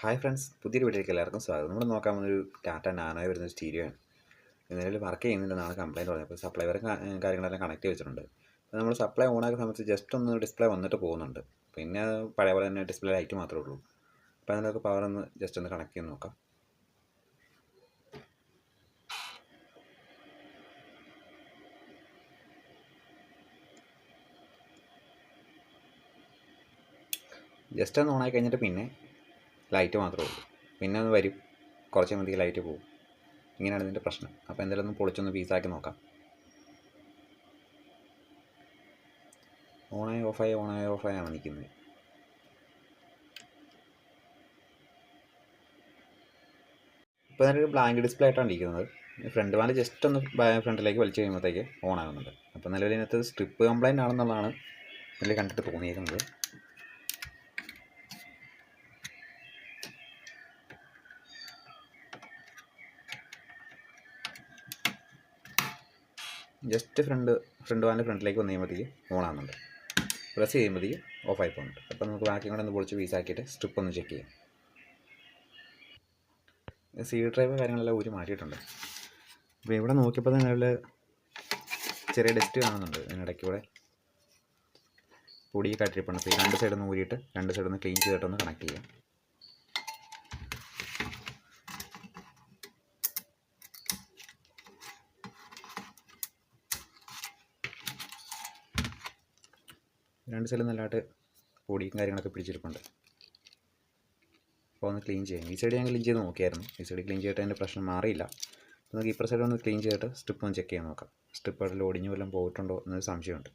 Hi friends, പുതിയൊരു വീഡിയോയിലേക്ക് എല്ലാവർക്കും സ്വാഗതം. നമ്മൾ നോക്കാൻ പോകുന്നൊരു ടാറ്റ നാനോയിൽ വരുന്ന സ്റ്റീരിയോ ആണ്. നിലവിൽ വർക്ക് ചെയ്യുന്നില്ല, നാളെ കംപ്ലയിൻറ്റ് പറഞ്ഞപ്പോൾ സപ്ലൈ വരെ കാര്യങ്ങളെല്ലാം കണക്ട് വെച്ചിട്ടുണ്ട്. അപ്പോൾ നമ്മൾ സപ്ലൈ ഓൺ ആക്കുന്ന സമയത്ത് ജസ്റ്റ് ഒന്ന് ഡിസ്പ്ലേ വന്നിട്ട് പോകുന്നുണ്ട്. പിന്നെ പഴയ പോലെ തന്നെ ഡിസ്പ്ലേ ലൈറ്റ് മാത്രമേ ഉള്ളൂ. അപ്പോൾ അതിനൊക്കെ പവർ ഒന്ന് ജസ്റ്റ് ഒന്ന് കണക്ട് ചെയ്ത് നോക്കാം. ജസ്റ്റ് ഒന്ന് ഓണായി കഴിഞ്ഞിട്ട് പിന്നെ ലൈറ്റ് മാത്രമേ ഉള്ളൂ. പിന്നെ ഒന്ന് വരും, കുറച്ച് കഴിയുമ്പോഴത്തേക്ക് ലൈറ്റ് പോകും. ഇങ്ങനെയാണ് ഇതിൻ്റെ പ്രശ്നം. അപ്പോൾ എന്തായാലും ഒന്ന് പൊളിച്ചൊന്ന് പീസാക്കി നോക്കാം. ഓണായി ഓഫായി ആണ് നിൽക്കുന്നത്. ഇപ്പോൾ നല്ലൊരു ബ്ലാങ്ക് ഡിസ്പ്ലേ ആയിട്ടാണ് ഇരിക്കുന്നത്. ഫ്രണ്ട് വാല് ജസ്റ്റ് ഒന്ന് ഫ്രണ്ടിലേക്ക് വലിച്ചു കഴിയുമ്പോഴത്തേക്ക് ഓൺ ആകുന്നുണ്ട്. അപ്പോൾ നിലവിൽ ഇതിനകത്ത് സ്ട്രിപ്പ് കംപ്ലൈൻ്റ് ആണെന്നുള്ളതാണ് ഇതിൽ കണ്ടിട്ട് തോന്നിയിരിക്കുന്നത്. ജസ്റ്റ് ഫ്രണ്ട് വാലിൻ്റെ ഫ്രണ്ടിലേക്ക് വന്നു കഴിയുമ്പോഴത്തേക്ക് ഓൺ ആകുന്നുണ്ട്. പ്രസ് ചെയ്യുമ്പോഴത്തേക്ക് ഓഫായി പോകുന്നുണ്ട്. അപ്പോൾ നമുക്ക് ബാക്കി കൂടെ ഒന്ന് പൊളിച്ച് പീസാക്കിയിട്ട് സ്ട്രിപ്പ് ഒന്ന് ചെക്ക് ചെയ്യാം. സി ഡ്രൈവ് കാര്യങ്ങളെല്ലാം ഊരി മാറ്റിയിട്ടുണ്ട്. അപ്പോൾ ഇവിടെ നോക്കിയപ്പോൾ തന്നെ ചെറിയ ഡസ്റ്റ് കാണുന്നുണ്ട്. ഇതിനിടയ്ക്ക് കൂടെ പൊടിയൊക്കെ ഇട്ടിരിപ്പുണ്ട്. അപ്പോൾ ഈ രണ്ട് സൈഡൊന്ന് ഊരിയിട്ട് രണ്ട് സൈഡൊന്ന് ക്ലീൻ ചെയ്തിട്ടൊന്ന് കണക്ട് ചെയ്യാം. രണ്ട് സൈഡിൽ നല്ലതായിട്ട് പൊടിയും കാര്യങ്ങളൊക്കെ പിടിച്ചിരിപ്പുണ്ട്. അപ്പോൾ ഒന്ന് ക്ലീൻ ചെയ്യാം. ഈ സൈഡ് ഞാൻ ക്ലീൻ ചെയ്ത് നോക്കിയായിരുന്നു. ഈ സൈഡ് ക്ലീൻ ചെയ്തിട്ട് അതിൻ്റെ പ്രശ്നം മാറിയില്ല. അപ്പോൾ നമുക്ക് ഇപ്പുറ സൈഡ് ഒന്ന് ക്ലീൻ ചെയ്തിട്ട് സ്ട്രിപ്പ് ഒന്ന് ചെക്ക് ചെയ്യാൻ നോക്കാം. സ്ട്രിപ്പ് അതിൽ ഒടിഞ്ഞു വല്ലതും പോയിട്ടുണ്ടോ എന്നൊരു സംശയമുണ്ട്.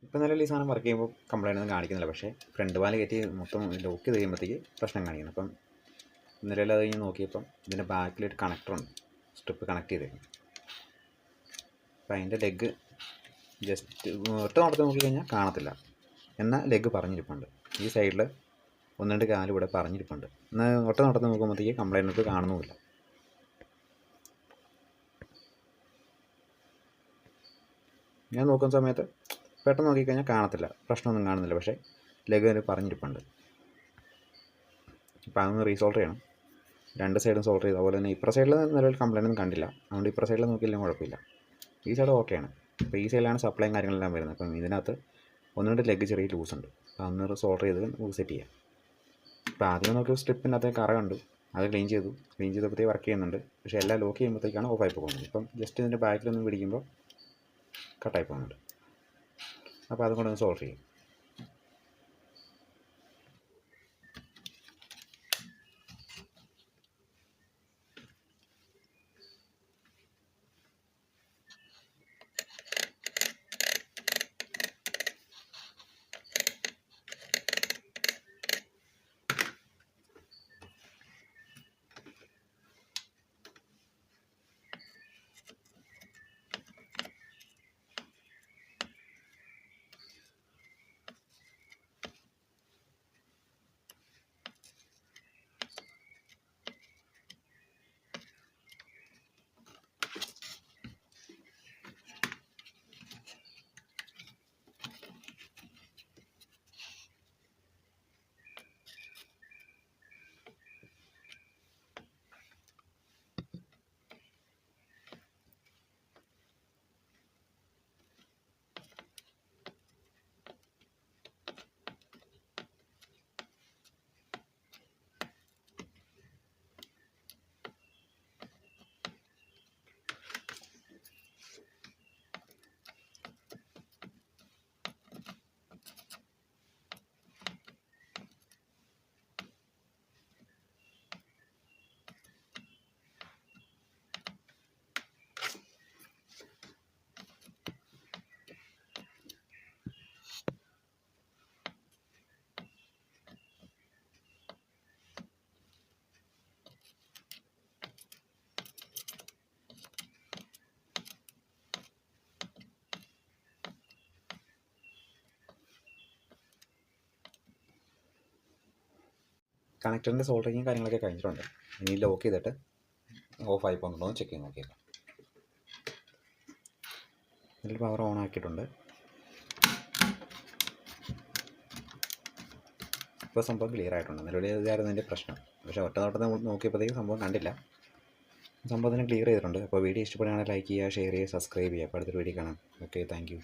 ഇപ്പോൾ നിലവിൽ ഈ സാധനം വർക്ക് ചെയ്യുമ്പോൾ കംപ്ലൈൻ്റ് ഒന്നും കാണിക്കുന്നില്ല. പക്ഷേ ഫ്രണ്ട് വാല് കയറ്റി മൊത്തം ലോക്ക് ചെയ്ത് കഴിയുമ്പോഴത്തേക്ക് പ്രശ്നം കാണിക്കുന്നു. അപ്പം നിലവിൽ അത് കഴിഞ്ഞ് നോക്കിയപ്പം ഇതിൻ്റെ ബാക്കിലൊരു കണക്ടറുണ്ട്, സ്ട്രിപ്പ് കണക്ട് ചെയ്തേക്കും. അപ്പോൾ അതിൻ്റെ ലെഗ് ജസ്റ്റ് ഒറ്റ നോട്ടത്തിൽ നോക്കിക്കഴിഞ്ഞാൽ കാണത്തില്ല, എന്നാൽ ലെഗ് പറഞ്ഞിരിപ്പുണ്ട്. ഈ സൈഡിൽ ഒന്ന് രണ്ട് കാലും ഇവിടെ പറഞ്ഞിരിപ്പുണ്ട്. എന്നാൽ ഒറ്റ നോട്ടത്തിൽ നോക്കുമ്പോഴത്തേക്ക് കംപ്ലൈൻറ്റ് കാണുന്നുമില്ല. ഞാൻ നോക്കുന്ന സമയത്ത് പെട്ടെന്ന് നോക്കിക്കഴിഞ്ഞാൽ കാണത്തില്ല, പ്രശ്നമൊന്നും കാണുന്നില്ല. പക്ഷേ ലെഗ് അതിന് പറഞ്ഞിരിപ്പുണ്ട്. അപ്പോൾ അതൊന്ന് റീസോൾവ് ചെയ്യണം. രണ്ട് സൈഡും സോൾവ് ചെയ്ത്. അതുപോലെ തന്നെ ഇപ്പുറ സൈഡിൽ നിലവിൽ കംപ്ലൈൻ്റ് ഒന്നും കണ്ടില്ല. അതുകൊണ്ട് ഇപ്പുറ സൈഡിൽ നോക്കിയില്ലെങ്കിൽ കുഴപ്പമില്ല. ഈ സൈഡ് ഓക്കെയാണ്. അപ്പോൾ ഈ സൈഡിലാണ് സപ്ലൈയും കാര്യങ്ങളെല്ലാം വരുന്നത്. അപ്പം ഇതിനകത്ത് ഒന്നുകൊണ്ട് ലെഗ് ചെറിയ ലൂസുണ്ട്. അപ്പോൾ അതൊന്ന് സോൾവ് ചെയ്ത് സെറ്റ് ചെയ്യാം. അപ്പോൾ ആദ്യം നോക്കിയ സ്ട്രിപ്പിനകത്ത് കറ കണ്ടു, അത് ക്ലീൻ ചെയ്തപ്പോഴത്തേക്ക് വർക്ക് ചെയ്യുന്നുണ്ട്. പക്ഷേ എല്ലാം ലോക്ക് ചെയ്യുമ്പോഴത്തേക്കാണ് ഓഫായി പോകുന്നത്. ഇപ്പം ജസ്റ്റ് ഇതിൻ്റെ ബാക്കിലൊന്ന് പിടിക്കുമ്പോൾ കട്ടായി പോകുന്നുണ്ട്. അപ്പോൾ അതും കൂടെ ഒന്ന് സോൾവ് ചെയ്യും. കണക്ടറിൻ്റെ സോൾഡറിങ്ങും കാര്യങ്ങളൊക്കെ കഴിഞ്ഞിട്ടുണ്ട്. ഇനി ലോക്ക് ചെയ്തിട്ട് ഓഫായി പോകുന്നുണ്ടോ എന്ന് ചെക്ക് ചെയ്ത് നോക്കിയേക്കാം. ഇതിൽ പവർ ഓൺ ആക്കിയിട്ടുണ്ട്. ഇപ്പോൾ സംഭവം ക്ലിയർ ആയിട്ടുണ്ട്. നിലവിൽ ഇതായിരുന്നു എൻ്റെ പ്രശ്നം. പക്ഷേ ഒറ്റ നോട്ടത്തിൽ നോക്കിയപ്പോഴത്തേക്കും സംഭവം കണ്ടില്ല. സംഭവത്തിന് ക്ലിയർ ചെയ്തിട്ടുണ്ട്. അപ്പോൾ വീഡിയോ ഇഷ്ടപ്പെടുകയാണെങ്കിൽ ലൈക്ക് ചെയ്യുക, ഷെയർ ചെയ്യുക, സബ്സ്ക്രൈബ് ചെയ്യുക. അപ്പോൾ അടുത്തൊരു വീഡിയോ കാണാം. Okay, thank you.